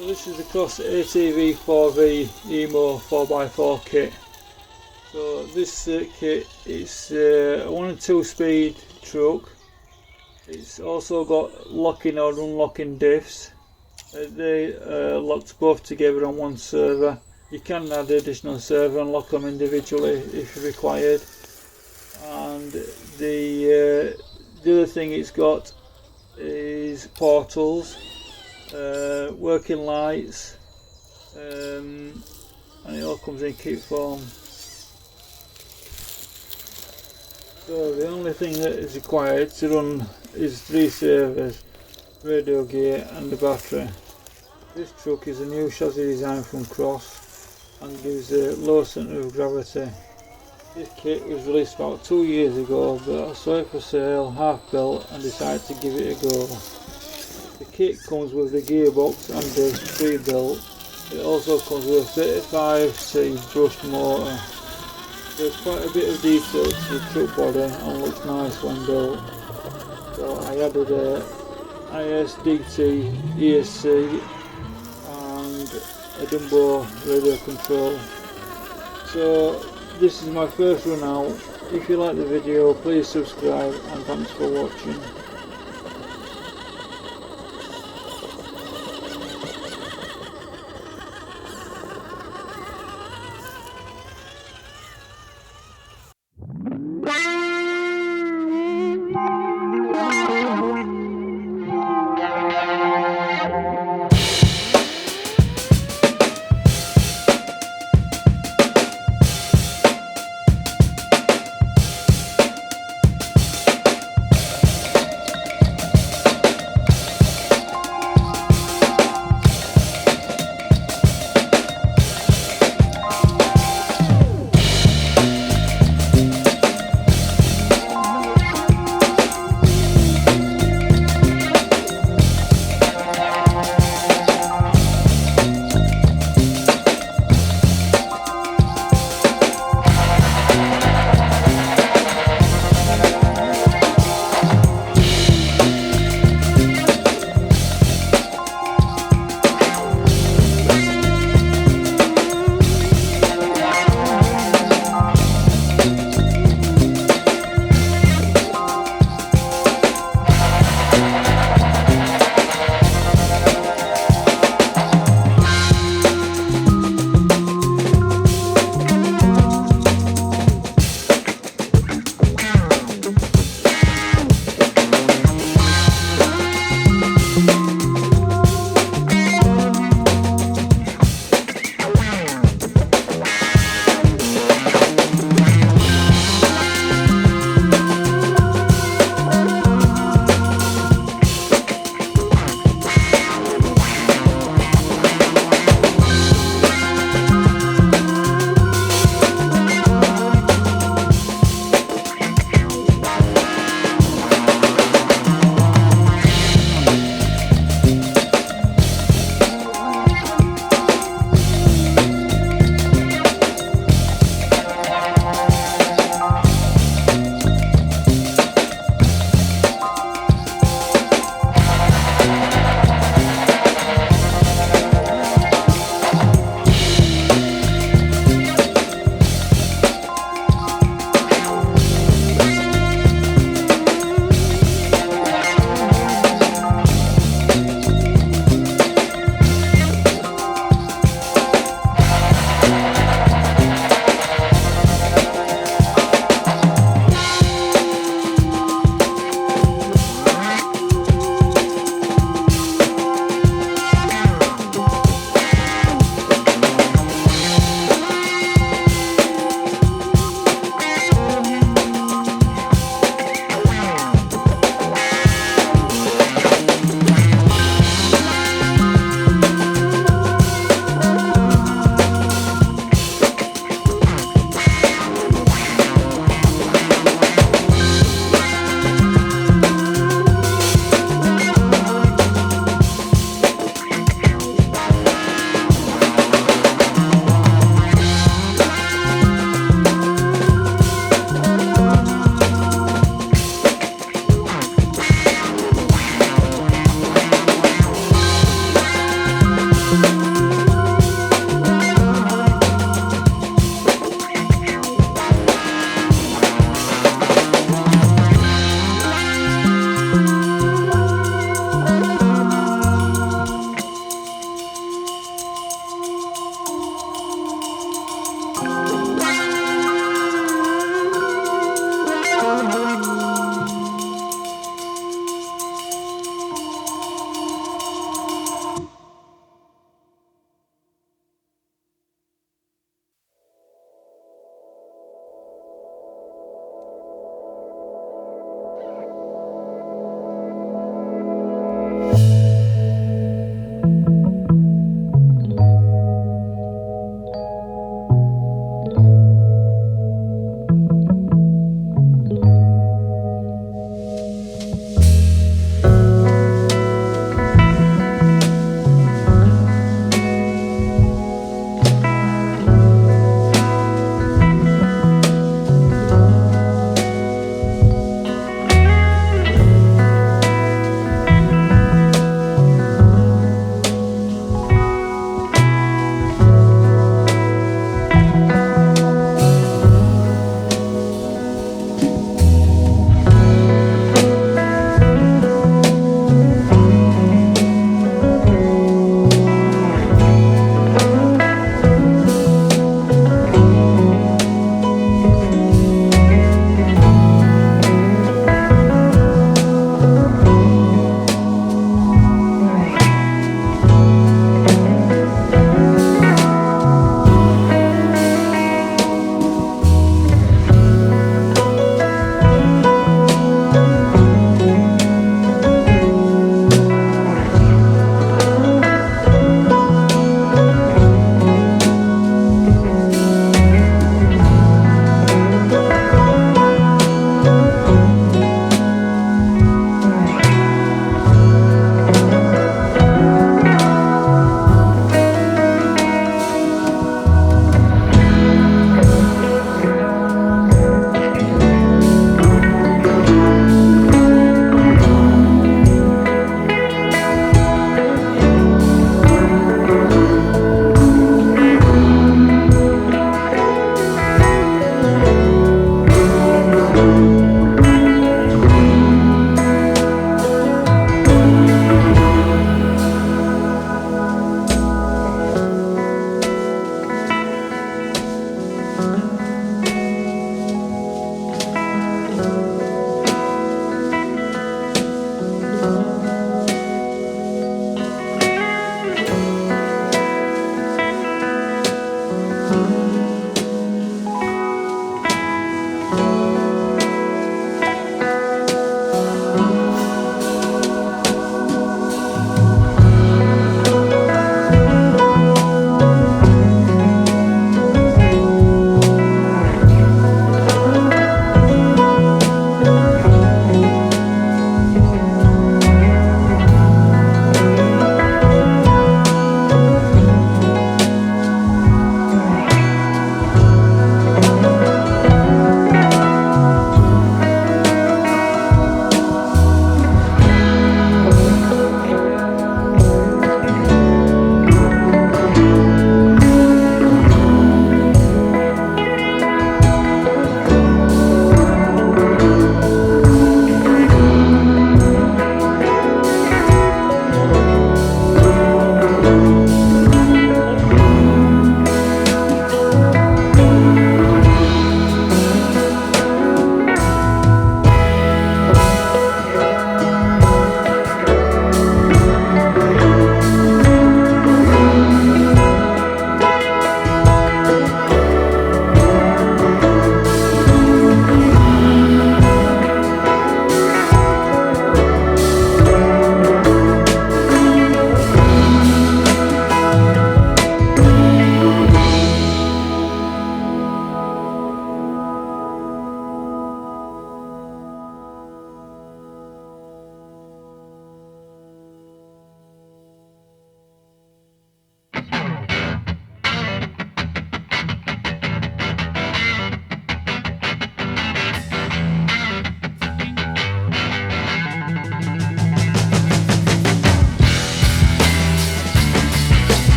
So this is the Cross AT4V EMO 4x4 kit. So this kit is a 1 and 2 speed truck. It's also got locking or unlocking diffs. They locked both together on one server. You can add additional server and lock them individually if required. And the other thing it's got is portals, working lights, and it all comes in kit form. So the only thing that is required to run is 3 servers, radio gear and a battery. This truck is a new chassis design from Cross and gives a low centre of gravity. This kit was released about 2 years ago, but I saw it for sale half built and decided to give it a go. The kit comes with the gearbox and disc pre-built. It also comes with a 35C brushed motor. There's quite a bit of detail to the truck body and looks nice when built. So I added a ISDT ESC and a DUMBORC radio control. So this is my first run out. If you like the video, please subscribe and thanks for watching.